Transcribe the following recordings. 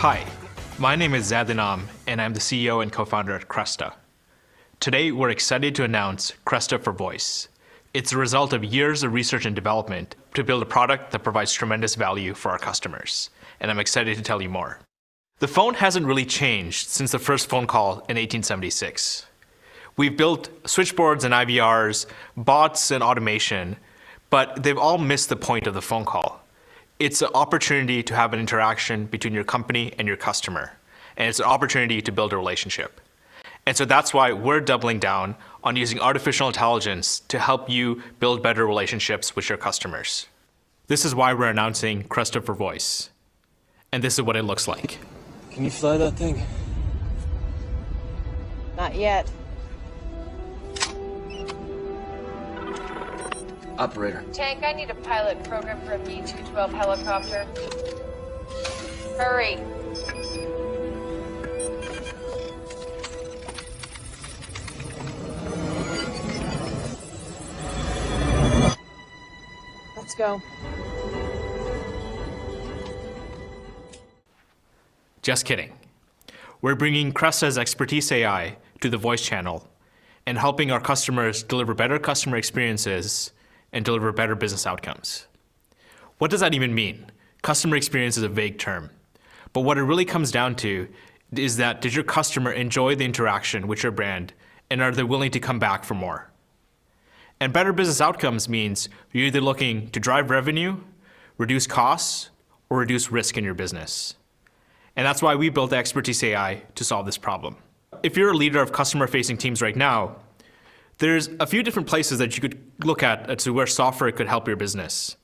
Hi, my name is Zayd, and I'm the CEO and co-founder at Cresta. Today, we're excited to announce Cresta for Voice. It's a result of years of research and development to build a product that provides tremendous value for our customers, and I'm excited to tell you more. The phone hasn't really changed since the first phone call in 1876. We've built switchboards and IVRs, bots and automation, but they've all missed the point of the phone call. It's an opportunity to have an interaction between your company and your customer, and it's an opportunity to build a relationship. And so that's why we're doubling down on using artificial intelligence to help you build better relationships with your customers. This is why we're announcing Cresta for Voice. And this is what it looks like. Can you fly that thing? Not yet. Operator. Tank, I need a pilot program for a B-212 helicopter. Hurry. Let's go. Just kidding. We're bringing Cresta's expertise AI to the voice channel and helping our customers deliver better customer experiences and deliver better business outcomes. What does that even mean? Customer experience is a vague term, but what it really comes down to is that did your customer enjoy the interaction with your brand, and are they willing to come back for more? And better business outcomes means you're either looking to drive revenue, reduce costs, or reduce risk in your business. And that's why we built the expertise AI to solve this problem. If you're a leader of customer-facing teams right now, there's a few different places that you could look at as to where software could help your business.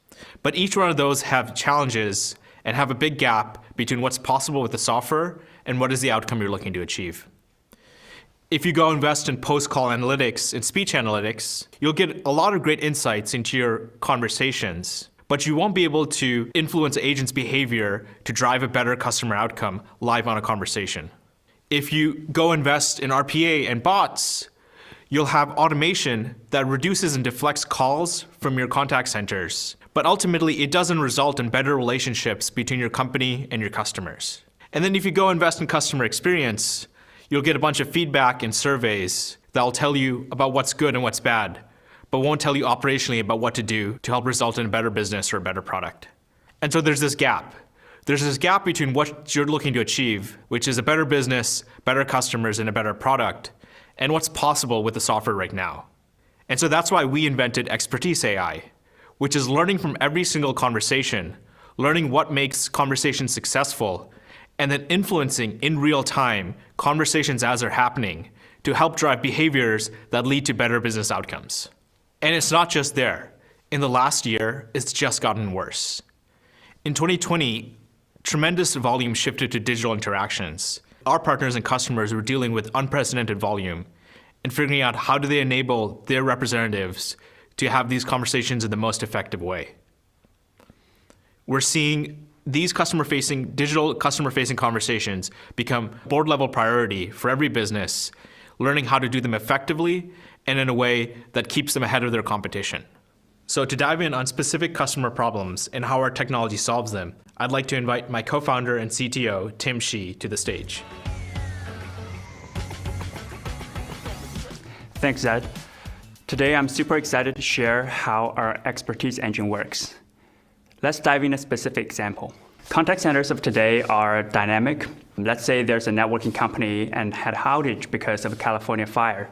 But each one of those have challenges and have a big gap between what's possible with the software and what is the outcome you're looking to achieve. If you go invest in post-call analytics and speech analytics, you'll get a lot of great insights into your conversations, but you won't be able to influence the agent's behavior to drive a better customer outcome live on a conversation. If you go invest in RPA and bots, you'll have automation that reduces and deflects calls from your contact centers. But ultimately, it doesn't result in better relationships between your company and your customers. And then if you go invest in customer experience, you'll get a bunch of feedback and surveys that'll tell you about what's good and what's bad, but won't tell you operationally about what to do to help result in a better business or a better product. And so there's this gap. There's this gap between what you're looking to achieve, which is a better business, better customers, and a better product, and what's possible with the software right now. And so that's why we invented expertise AI, which is learning from every single conversation, learning what makes conversations successful, and then influencing in real time conversations as they're happening to help drive behaviors that lead to better business outcomes. And it's not just there. In the last year, it's just gotten worse. In 2020, tremendous volume shifted to digital interactions. Our partners and customers were dealing with unprecedented volume and figuring out how do they enable their representatives to have these conversations in the most effective way. We're seeing these digital customer-facing conversations become board-level priority for every business, learning how to do them effectively and in a way that keeps them ahead of their competition. So to dive in on specific customer problems and how our technology solves them, I'd like to invite my co-founder and CTO, Tim Shi, to the stage. Thanks, Zayd. Today, I'm super excited to share how our expertise engine works. Let's dive in a specific example. Contact centers of today are dynamic. Let's say there's a networking company and had outage because of a California fire.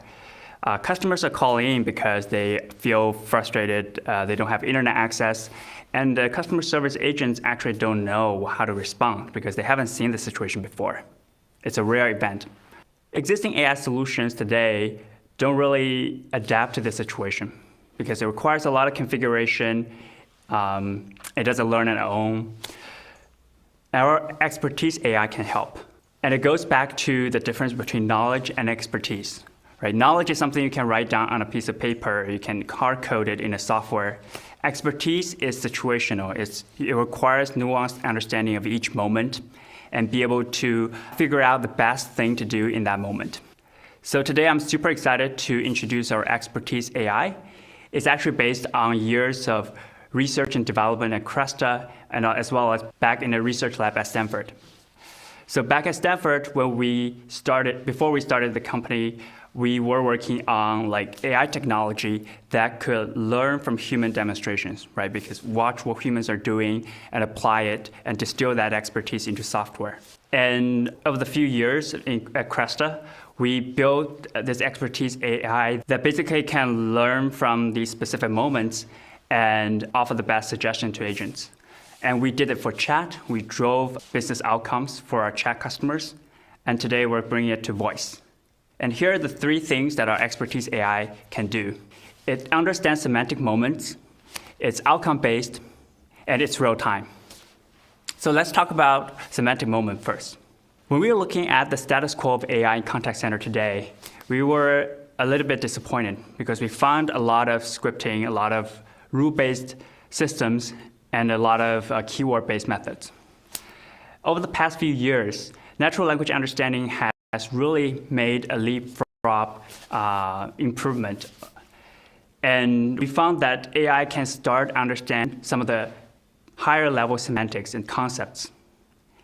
Customers are calling in because they feel frustrated, they don't have internet access, and the customer service agents actually don't know how to respond because they haven't seen the situation before. It's a rare event. Existing AI solutions today don't really adapt to this situation because it requires a lot of configuration. It doesn't learn on its own. Our expertise AI can help. And it goes back to the difference between knowledge and expertise. Right? Knowledge is something you can write down on a piece of paper. You can hard code it in a software. Expertise is situational. It requires nuanced understanding of each moment and be able to figure out the best thing to do in that moment. So today I'm super excited to introduce our expertise AI. It's actually based on years of research and development at Cresta, and as well as back in the research lab at Stanford. So back at Stanford, before we started the company, we were working on like AI technology that could learn from human demonstrations, right? Because watch what humans are doing and apply it and distill that expertise into software. And over the few years at Cresta, we built this expertise AI that basically can learn from these specific moments and offer the best suggestion to agents. And we did it for chat. We drove business outcomes for our chat customers. And today we're bringing it to voice. And here are the 3 things that our expertise AI can do. It understands semantic moments, it's outcome-based, and it's real-time. So let's talk about semantic moment first. When we were looking at the status quo of AI in contact center today, we were a little bit disappointed because we found a lot of scripting, a lot of rule-based systems, and a lot of keyword-based methods. Over the past few years, natural language understanding has really made a leapfrog improvement. And we found that AI can start to understand some of the higher level semantics and concepts.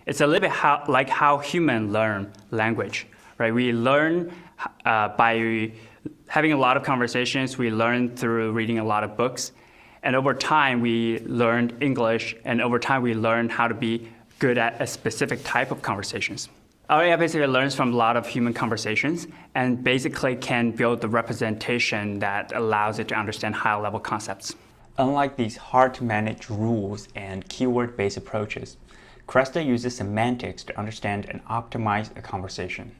It's a little bit like how humans learn language, right? We learn by having a lot of conversations. We learn through reading a lot of books. And over time, we learned English, and over time, we learned how to be good at a specific type of conversations. Our AI basically learns from a lot of human conversations and basically can build the representation that allows it to understand high-level concepts. Unlike these hard-to-manage rules and keyword-based approaches, Cresta uses semantics to understand and optimize a conversation.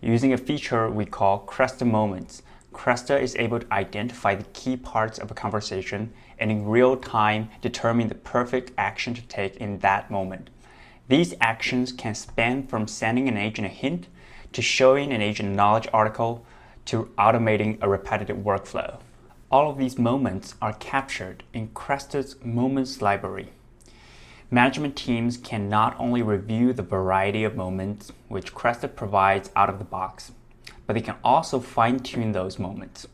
Using a feature we call Cresta Moments, Cresta is able to identify the key parts of a conversation and in real time determine the perfect action to take in that moment. These actions can span from sending an agent a hint to showing an agent a knowledge article to automating a repetitive workflow. All of these moments are captured in Cresta's Moments library. Management teams can not only review the variety of moments which Cresta provides out of the box, but they can also fine-tune those moments.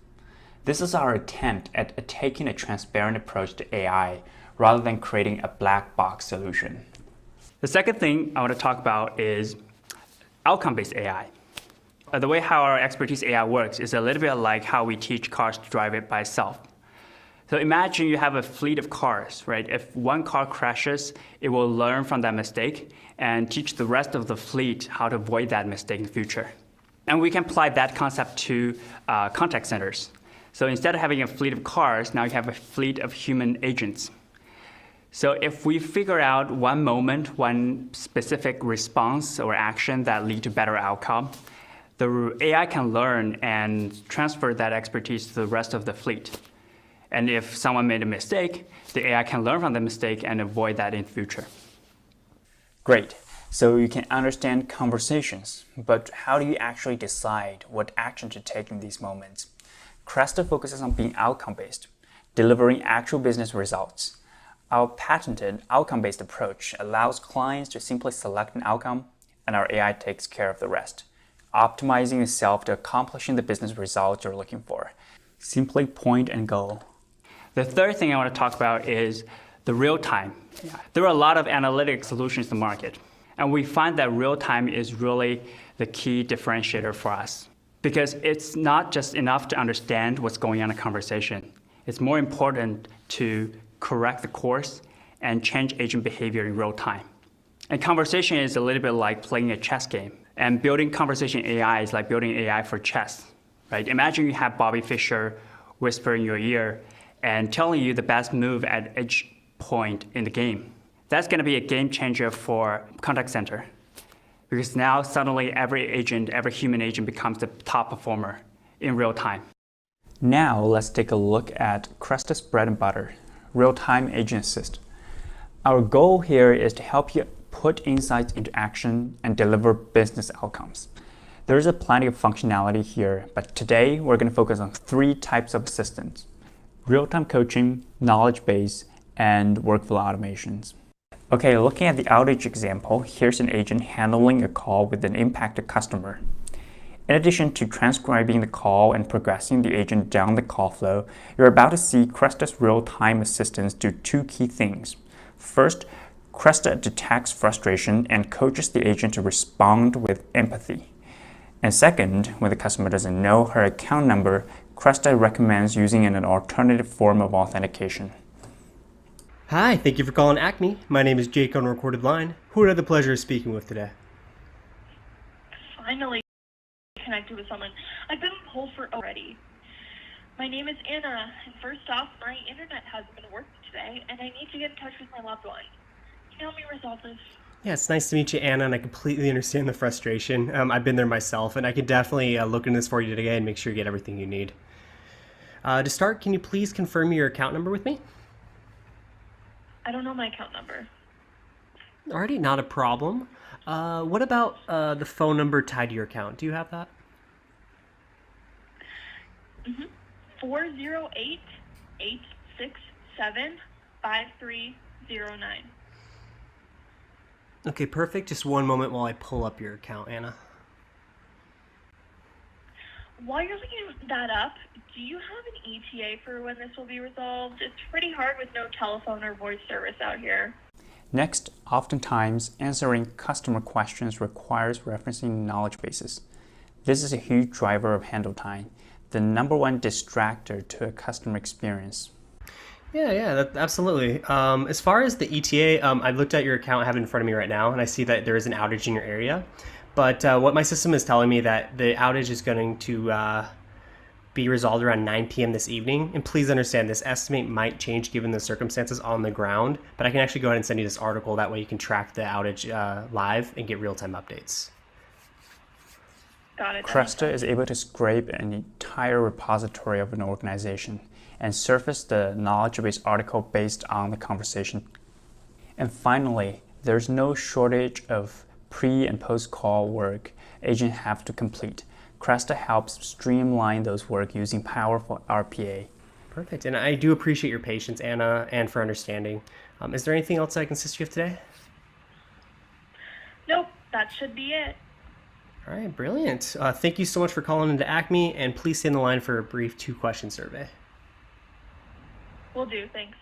This is our attempt at taking a transparent approach to AI rather than creating a black box solution. The second thing I want to talk about is outcome-based AI. The way how our expertise AI works is a little bit like how we teach cars to drive it by itself. So imagine you have a fleet of cars, right? If one car crashes, it will learn from that mistake and teach the rest of the fleet how to avoid that mistake in the future. And we can apply that concept to contact centers. So instead of having a fleet of cars, now you have a fleet of human agents. So if we figure out one moment, one specific response or action that lead to better outcome, the AI can learn and transfer that expertise to the rest of the fleet. And if someone made a mistake, the AI can learn from the mistake and avoid that in the future. Great. So you can understand conversations, but how do you actually decide what action to take in these moments? Cresta focuses on being outcome-based, delivering actual business results. Our patented outcome-based approach allows clients to simply select an outcome, and our AI takes care of the rest, optimizing itself to accomplishing the business results you're looking for. Simply point and go. The third thing I want to talk about is the real-time. There are a lot of analytic solutions in the market, and we find that real-time is really the key differentiator for us. Because it's not just enough to understand what's going on in a conversation. It's more important to correct the course and change agent behavior in real time. And conversation is a little bit like playing a chess game. And building conversation AI is like building AI for chess, right? Imagine you have Bobby Fischer whisper in your ear and telling you the best move at each point in the game. That's going to be a game changer for contact center. Because now suddenly every agent, every human agent becomes the top performer in real time. Now let's take a look at Cresta's bread and butter, real-time agent assist. Our goal here is to help you put insights into action and deliver business outcomes. There is a plenty of functionality here, but today we're going to focus on 3 types of assistants: real-time coaching, knowledge base, and workflow automations. Okay, looking at the outage example, here's an agent handling a call with an impacted customer. In addition to transcribing the call and progressing the agent down the call flow, you're about to see Cresta's real-time assistance do 2 key things. First, Cresta detects frustration and coaches the agent to respond with empathy. And second, when the customer doesn't know her account number, Cresta recommends using an alternative form of authentication. Hi, thank you for calling Acme. My name is Jake on a recorded line. Who would I have the pleasure of speaking with today? Finally connected with someone. I've been on hold for already. My name is Anna, and first off, my internet hasn't been working today, and I need to get in touch with my loved one. Can you help me resolve this? Yeah, it's nice to meet you, Anna, and I completely understand the frustration. I've been there myself, and I can definitely look into this for you today and make sure you get everything you need. To start, can you please confirm your account number with me? I don't know my account number. Alrighty, not a problem. What about the phone number tied to your account? Do you have that? 408-867-5309. Okay, perfect. Just one moment while I pull up your account, Anna. While you're looking that up, do you have an ETA for when this will be resolved? It's pretty hard with no telephone or voice service out here. Next, oftentimes, answering customer questions requires referencing knowledge bases. This is a huge driver of handle time, the number one distractor to a customer experience. Yeah, absolutely. As far as the ETA, I've looked at your account, I have it in front of me right now, and I see that there is an outage in your area. But what my system is telling me that the outage is going to be resolved around 9 p.m. this evening. And please understand, this estimate might change given the circumstances on the ground, but I can actually go ahead and send you this article. That way you can track the outage live and get real-time updates. Got it. Cresta is able to scrape an entire repository of an organization and surface the knowledge base article based on the conversation. And finally, there's no shortage of pre- and post-call work agents have to complete. Cresta helps streamline those work using powerful RPA. Perfect, and I do appreciate your patience, Anna, and for understanding. Is there anything else I can assist you with today? Nope, that should be it. All right, brilliant. Thank you so much for calling into Acme, and please stay on the line for a brief 2-question survey. Will do, thanks.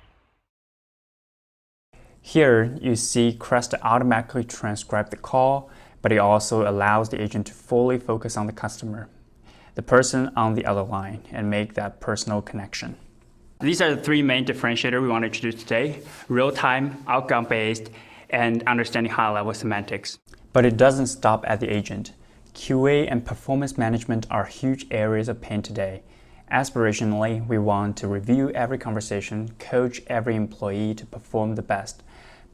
Here, you see Cresta automatically transcribe the call, but it also allows the agent to fully focus on the customer, the person on the other line, and make that personal connection. These are the three main differentiators we want to introduce today: real-time, outcome-based, and understanding high-level semantics. But it doesn't stop at the agent. QA and performance management are huge areas of pain today. Aspirationally, we want to review every conversation, coach every employee to perform the best.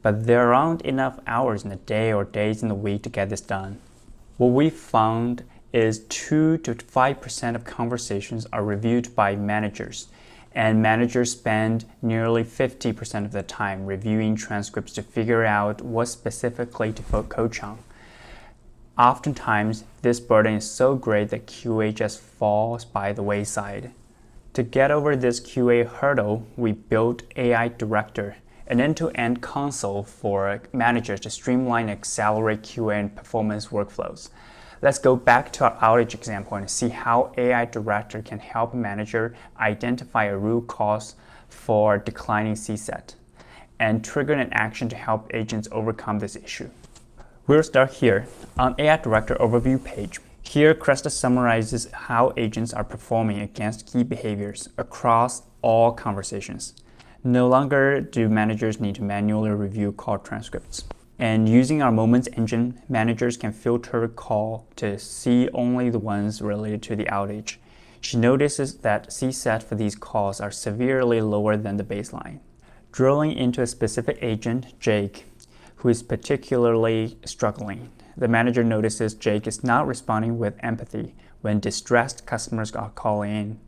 But there aren't enough hours in the day or days in the week to get this done. What we found is 2 to 5% of conversations are reviewed by managers, and managers spend nearly 50% of the time reviewing transcripts to figure out what specifically to coach on. Oftentimes, this burden is so great that QA just falls by the wayside. To get over this QA hurdle, we built AI Director, an end-to-end console for managers to streamline and accelerate QA and performance workflows. Let's go back to our outage example and see how AI Director can help a manager identify a root cause for declining CSAT and trigger an action to help agents overcome this issue. We'll start here on AI Director overview page. Here, Cresta summarizes how agents are performing against key behaviors across all conversations. No longer do managers need to manually review call transcripts. And using our Moments engine, managers can filter call to see only the ones related to the outage. She notices that CSAT for these calls are severely lower than the baseline. Drilling into a specific agent, Jake, who is particularly struggling, the manager notices Jake is not responding with empathy when distressed customers are calling in.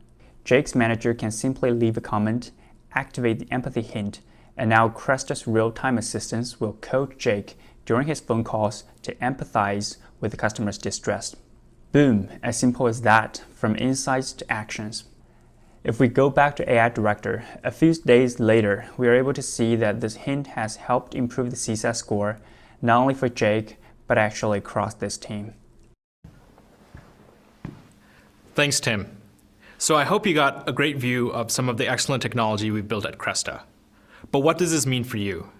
Jake's manager can simply leave a comment, activate the empathy hint, and now Cresta's real-time assistance will coach Jake during his phone calls to empathize with the customer's distress. Boom, as simple as that, from insights to actions. If we go back to AI Director, a few days later, we are able to see that this hint has helped improve the CSAT score, not only for Jake, but actually across this team. Thanks, Tim. So I hope you got a great view of some of the excellent technology we've built at Cresta. But what does this mean for you?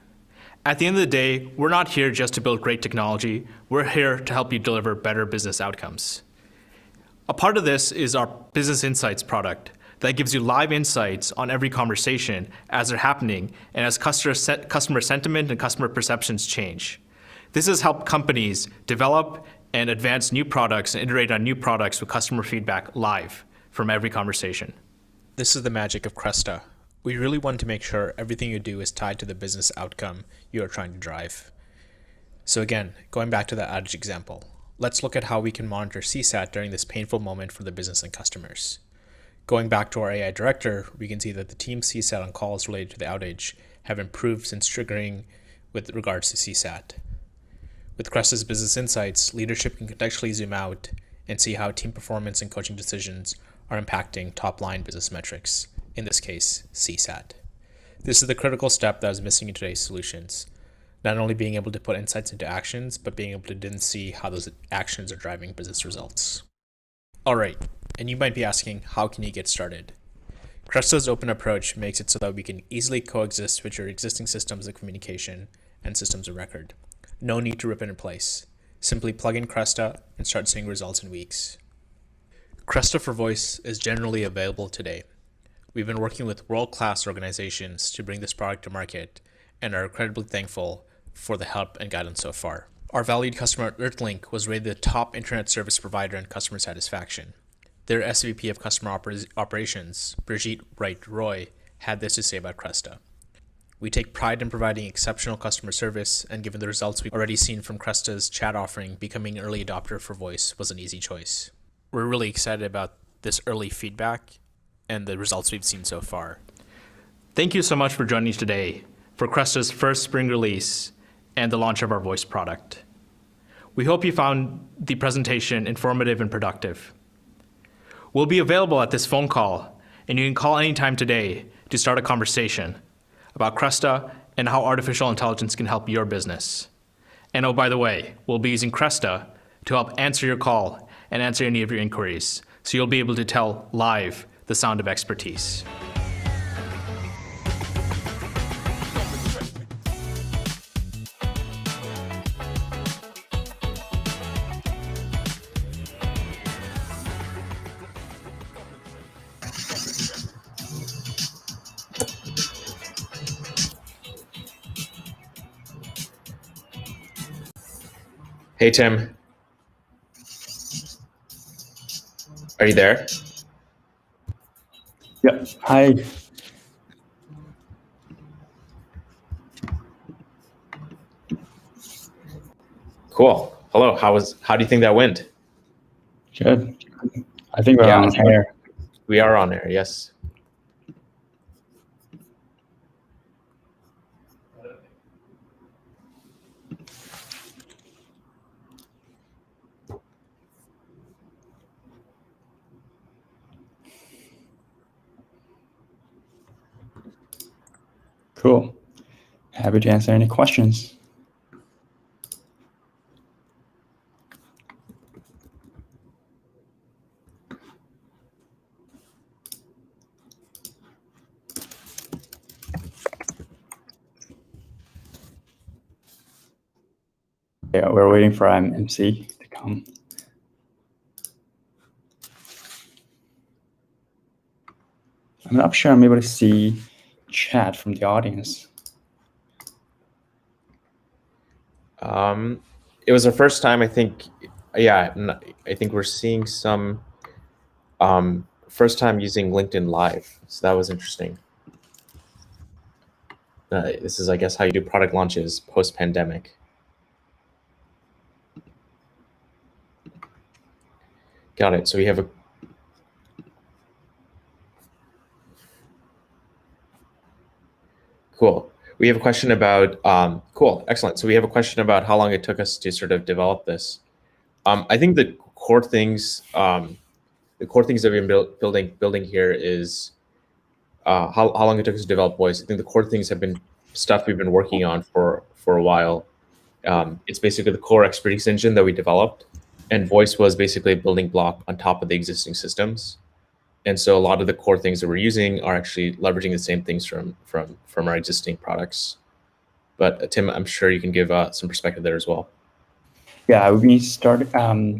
At the end of the day, we're not here just to build great technology. We're here to help you deliver better business outcomes. A part of this is our Business Insights product that gives you live insights on every conversation as they're happening and as customer sentiment and customer perceptions change. This has helped companies develop and advance new products and iterate on new products with customer feedback live from every conversation. This is the magic of Cresta. We really want to make sure everything you do is tied to the business outcome you are trying to drive. So again, going back to that outage example, let's look at how we can monitor CSAT during this painful moment for the business and customers. Going back to our AI director, we can see that the team's CSAT on calls related to the outage have improved since triggering with regards to CSAT. With Cresta's Business Insights, leadership can contextually zoom out and see how team performance and coaching decisions are impacting top-line business metrics, in this case, CSAT. This is the critical step that is missing in today's solutions. Not only being able to put insights into actions, but being able to then see how those actions are driving business results. All right, and you might be asking, how can you get started? Cresta's open approach makes it so that we can easily coexist with your existing systems of communication and systems of record. No need to rip and replace. Simply plug in Cresta and start seeing results in weeks. Cresta for Voice is generally available today. We've been working with world-class organizations to bring this product to market and are incredibly thankful for the help and guidance so far. Our valued customer at Earthlink was rated the top internet service provider in customer satisfaction. Their SVP of Customer Operations, Brigitte Wright-Roy, had this to say about Cresta. We take pride in providing exceptional customer service, and given the results we've already seen from Cresta's chat offering, becoming an early adopter for voice was an easy choice. We're really excited about this early feedback and the results we've seen so far. Thank you so much for joining us today for Cresta's first spring release and the launch of our voice product. We hope you found the presentation informative and productive. We'll be available at this phone call, and you can call anytime today to start a conversation about Cresta and how artificial intelligence can help your business. And oh, by the way, we'll be using Cresta to help answer your call and answer any of your inquiries, so you'll be able to tell live the sound of expertise. Hey, Tim. Are you there? Yep. Hi. Cool. Hello. How do you think that went? Good. I think we're on air. We are on air, yes. Cool. Happy to answer any questions. Yeah, we're waiting for MC to come. I'm not sure I'm able to see chat from the audience. It was our first time, I think. Yeah, I think we're seeing some first time using LinkedIn Live, so that was interesting. This is, I guess, how you do product launches post-pandemic. Got it. So we have a cool. We have a question about cool, excellent. So we have a question about how long it took us to sort of develop this. I think the core things that we've been building here is how long it took us to develop voice. I think the core things have been stuff we've been working on for a while. It's basically the core expertise engine that we developed, and voice was basically a building block on top of the existing systems. And so a lot of the core things that we're using are actually leveraging the same things from our existing products. But Tim, I'm sure you can give some perspective there as well. Yeah, we started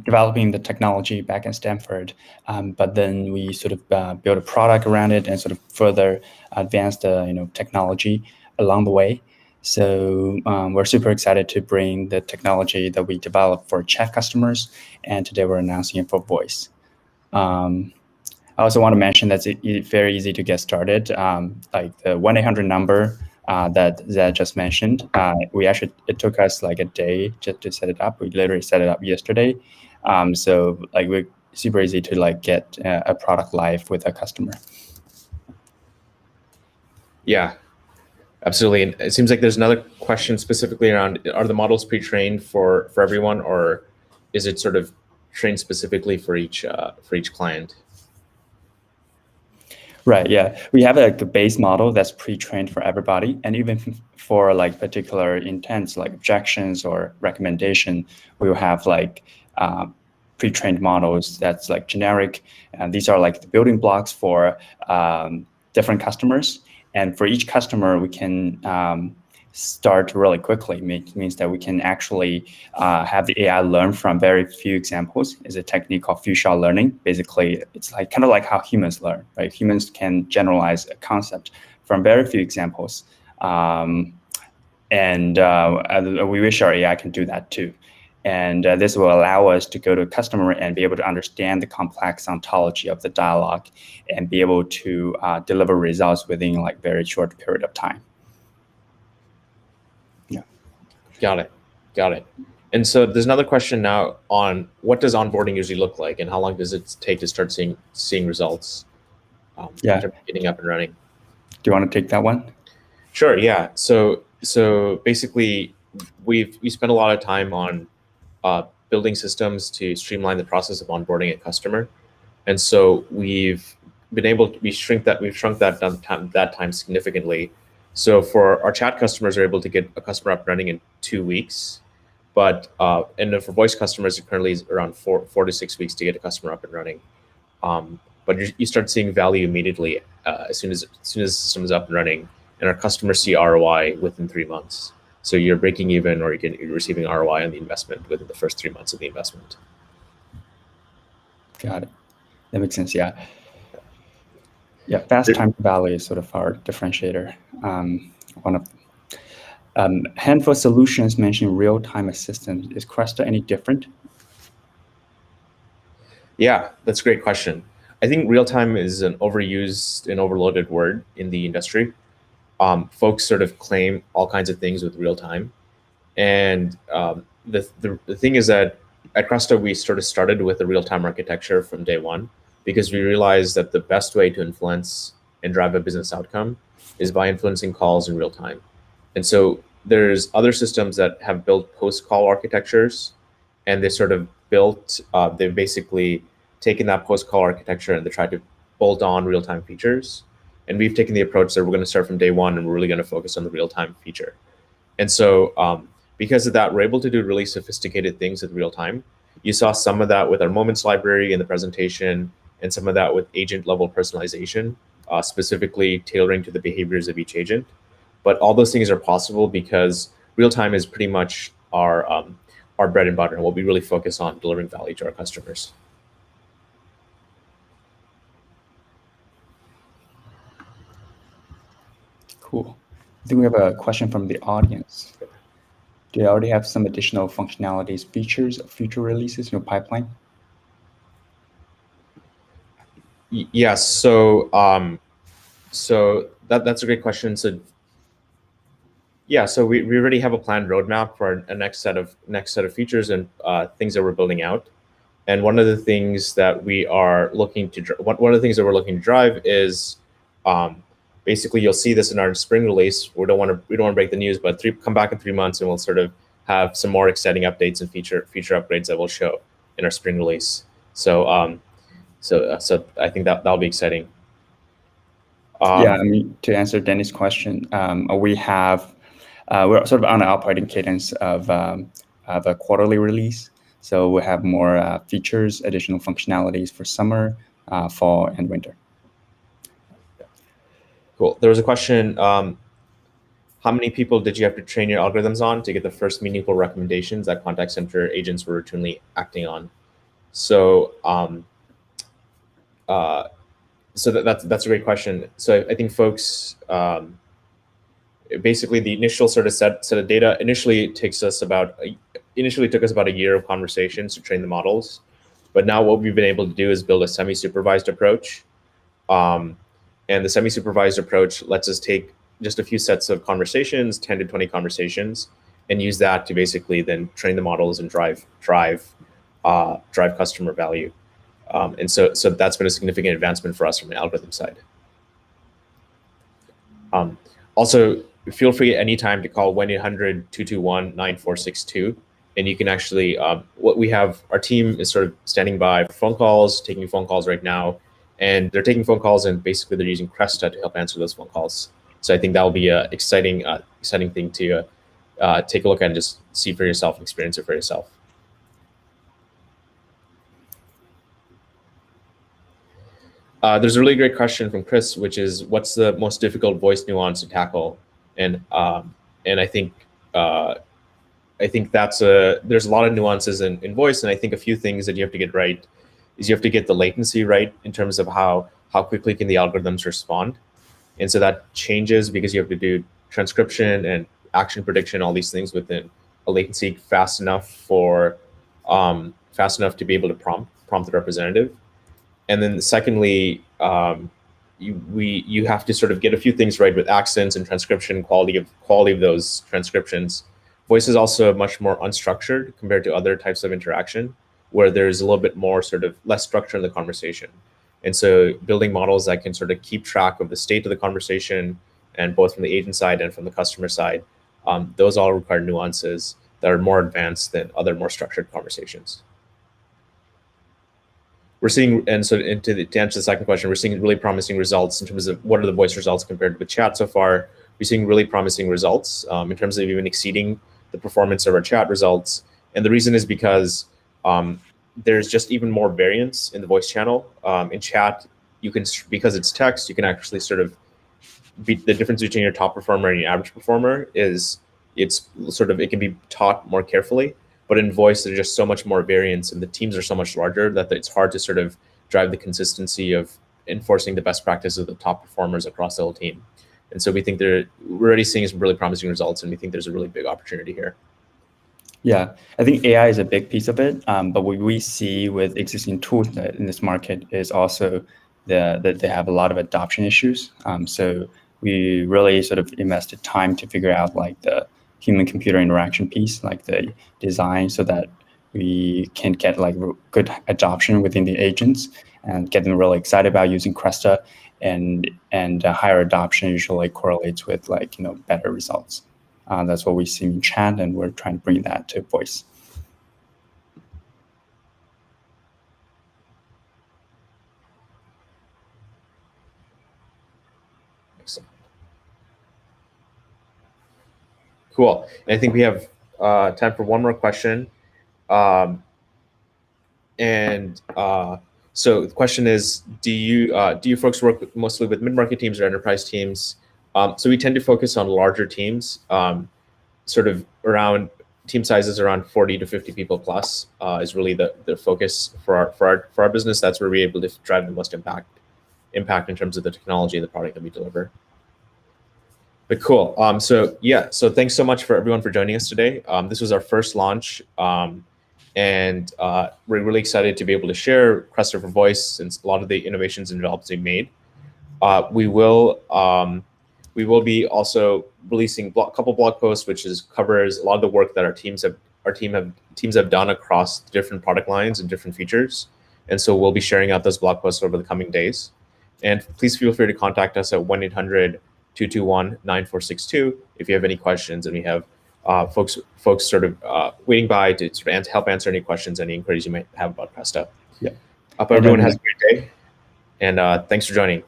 developing the technology back in Stanford, but then we sort of built a product around it and sort of further advanced the technology along the way. So we're super excited to bring the technology that we developed for chat customers, and today we're announcing it for voice. I also want to mention that it's very easy to get started. Like the 1-800 number that Zayd just mentioned, it took us like a day just to set it up. We literally set it up yesterday. So like we're super easy to like get a product live with a customer. Yeah, absolutely. And it seems like there's another question specifically around, are the models pre-trained for everyone, or is it sort of trained specifically for each client? Right. Yeah, we have a base model that's pre-trained for everybody, and even for like particular intents like objections or recommendation, we will have like pre-trained models that's like generic, and these are like the building blocks for different customers. And for each customer, we can start really quickly. Means that we can actually have the AI learn from very few examples. It's a technique called few-shot learning. Basically, it's like kind of like how humans learn, right? Humans can generalize a concept from very few examples. And we wish our AI can do that too. And this will allow us to go to a customer and be able to understand the complex ontology of the dialogue and be able to deliver results within like very short period of time. Yeah. Got it. And so there's another question now on what does onboarding usually look like, and how long does it take to start seeing results? Yeah. In terms of getting up and running. Do you want to take that one? Sure. Yeah. So basically, we spent a lot of time on building systems to streamline the process of onboarding a customer, and so we've shrunk that time significantly. So for our chat customers, are able to get a customer up and running in 2 weeks, but and then for voice customers, it currently is around 4 to 6 weeks to get a customer up and running. But you start seeing value immediately as soon as the system is up and running, and our customers see ROI within 3 months. So you're breaking even, or you're receiving ROI on the investment within the first 3 months of the investment. Got it. That makes sense. Yeah. Yeah. Fast time to value is sort of our differentiator. One of handful solutions mentioned real-time assistance. Is Cresta any different? Yeah, that's a great question. I think real-time is an overused and overloaded word in the industry. Folks sort of claim all kinds of things with real-time. And the thing is that at Cresta, we sort of started with a real-time architecture from day one, because we realized that the best way to influence and drive a business outcome is by influencing calls in real time. And so there's other systems that have built post-call architectures, and they sort of they've basically taken that post-call architecture and they tried to bolt on real-time features. And we've taken the approach that we're going to start from day one, and we're really going to focus on the real-time feature. And so because of that, we're able to do really sophisticated things with real-time. You saw some of that with our moments library in the presentation, and some of that with agent-level personalization, specifically tailoring to the behaviors of each agent. But all those things are possible because real-time is pretty much our bread and butter, and what we really focus on delivering value to our customers. Cool. I think we have a question from the audience. Do you already have some additional functionalities, features of future releases in your pipeline? Yes. So that's a great question. So yeah, so we already have a planned roadmap for a next set of features and things that we're building out. And one of the things that we're looking to drive is basically, you'll see this in our spring release. We don't want to break the news, but come back in 3 months and we'll sort of have some more exciting updates and feature upgrades that we'll show in our spring release. So I think that'll be exciting. Yeah, I mean, to answer Danny's question, we're sort of on an operating cadence of a quarterly release. So we'll have more features, additional functionalities for summer, fall, and winter. Cool. There was a question, how many people did you have to train your algorithms on to get the first meaningful recommendations that contact center agents were routinely acting on? So that's a great question. So I think folks, basically the initial sort of set of data initially took us about a year of conversations to train the models. But now what we've been able to do is build a semi-supervised approach. And the semi-supervised approach lets us take just a few sets of conversations, 10 to 20 conversations, and use that to basically then train the models and drive customer value. And so that's been a significant advancement for us from an algorithm side. Also, feel free anytime to call 1-800-221-9462. And you can actually, what we have, our team is sort of standing by for phone calls, taking phone calls right now. And they're taking phone calls, and basically they're using Cresta to help answer those phone calls. So I think that will be an exciting thing to take a look at and just see for yourself and experience it for yourself. There's a really great question from Chris, which is, what's the most difficult voice nuance to tackle? And I think there's a lot of nuances in voice, and I think a few things that you have to get right is you have to get the latency right in terms of how quickly can the algorithms respond. And so that changes because you have to do transcription and action prediction, all these things within a latency fast enough to be able to prompt the representative. And then secondly, you have to sort of get a few things right with accents and transcription, quality of those transcriptions. Voice is also much more unstructured compared to other types of interaction, where there's a little bit more sort of less structure in the conversation. And so building models that can sort of keep track of the state of the conversation, and both from the agent side and from the customer side, those all require nuances that are more advanced than other more structured conversations. We're seeing, and so to answer the second question, we're seeing really promising results in terms of what are the voice results compared with chat so far. We're seeing really promising results in terms of even exceeding the performance of our chat results. And the reason is because there's just even more variance in the voice channel. In chat, you can, because it's text, you can actually sort of the difference between your top performer and your average performer is it can be taught more carefully. But in voice, there's just so much more variance, and the teams are so much larger that it's hard to sort of drive the consistency of enforcing the best practices of the top performers across the whole team. And so we think we're already seeing some really promising results, and we think there's a really big opportunity here. Yeah, I think AI is a big piece of it, but what we see with existing tools in this market is also that they have a lot of adoption issues. So we really sort of invested time to figure out like the human-computer interaction piece, like the design, so that we can get like good adoption within the agents and get them really excited about using Cresta, and higher adoption usually correlates with like better results. That's what we see in chat, and we're trying to bring that to voice. Excellent. Cool. And I think we have time for one more question. So the question is, do you folks work mostly with mid-market teams or enterprise teams? So we tend to focus on larger teams, sort of around team sizes around 40 to 50 people plus is really the focus for our business. That's where we're able to drive the most impact in terms of the technology and the product that we deliver. But cool. So thanks so much for everyone for joining us today. This was our first launch, and we're really excited to be able to share Cresta for Voice, since a lot of the innovations and developments we made. We will be also releasing a couple blog posts, which covers a lot of the work that our teams have done across different product lines and different features. And so we'll be sharing out those blog posts over the coming days. And please feel free to contact us at 1-800-221-9462 if you have any questions. And we have folks sort of waiting by to sort of help answer any questions, any inquiries you might have about Cresta. Yeah. Hope everyone has a great day. And thanks for joining.